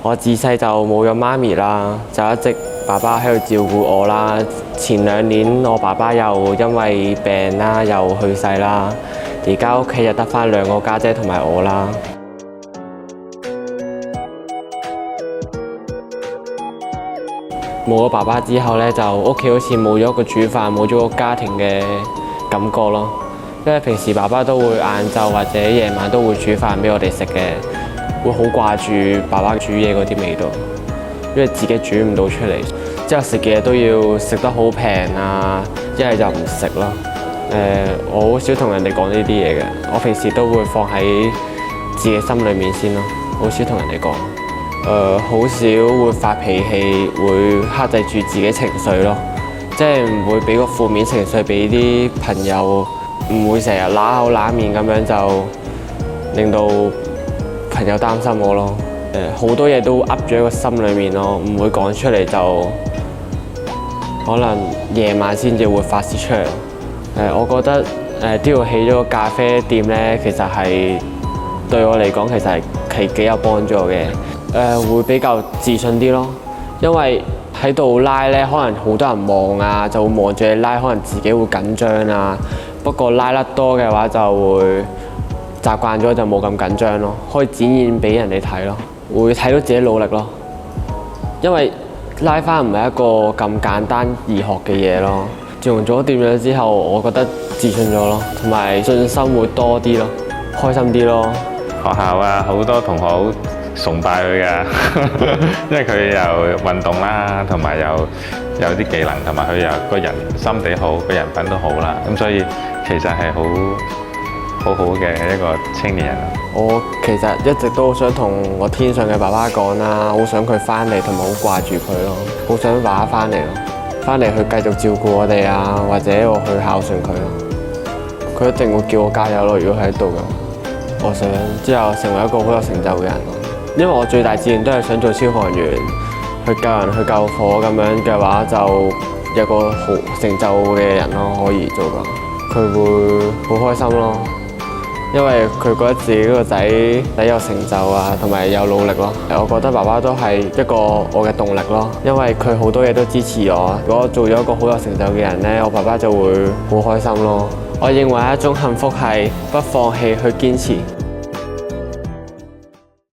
我自細就冇咗媽咪啦，就一直爸爸喺度照顧我啦。前2年我爸爸又因為病啦，又去世啦。而家屋企就得返2個家姐同埋我啦。冇咗爸爸之後呢，就屋企好似冇咗個煮飯，冇咗個家庭嘅感覺咯。因為平時爸爸都會晏晝或者夜晚都會煮飯俾我哋食嘅，會好掛住爸爸煮嘢嗰啲味道。因為自己煮唔到出嚟，之後食嘅嘢都要食得好平啊，一係就唔食咯。我好少同人哋講呢啲嘢嘅，我平時都會放喺自己心裏面先咯，好少同人哋講。好少會發脾氣，會克制住自己情緒咯，即係唔會俾個負面情緒俾啲朋友，唔會成日揦口揦面咁樣就令到朋友擔心我咯。好多嘢都噏咗喺個心裏面咯，唔會講出嚟，就可能夜晚先至會發泄出嚟。我覺得呢度起咗個咖啡店呢，其實係對我嚟講其實係幾有幫助嘅。會比較自信啲咯，因為喺度拉呢，可能好多人望啊，就會望住你拉，可能自己會緊張啊。不過拉得多嘅話，就會習慣咗就冇咁緊張咯，可以展現俾人哋睇咯，會睇到自己努力咯。因為拉花唔係一個咁簡單易學嘅嘢咯。自從做咗店長之後，我覺得自信咗咯，同埋信心會多啲咯，開心啲咯。學校啊，好多同學好崇拜佢㗎，因為佢又運動啦，同埋有啲技能，同埋佢又個人心地好，個人品都好啦，咁所以其實係好嘅一個青年人。我其實一直都好想同我天上嘅爸爸講啦，好想佢翻嚟，同埋好掛住佢咯，好想爸爸翻嚟咯，翻嚟去繼續照顧我哋啊，或者我去孝順佢咯。佢一定會叫我加油咯，如果喺度嘅。我想之後成為一個好有成就嘅人咯，因為我最大志願都係想做消防員，去救人去救火咁樣嘅話，就有個好成就嘅人咯，可以做㗎。佢會好開心咯，因為佢覺得自己個仔有成就啊，同埋有努力咯。我覺得爸爸都係一個我嘅動力咯，因為佢好多嘢都支持我。如果做咗一個好有成就嘅人呢，我爸爸就會好開心咯。我認為一種幸福係不放棄去堅持。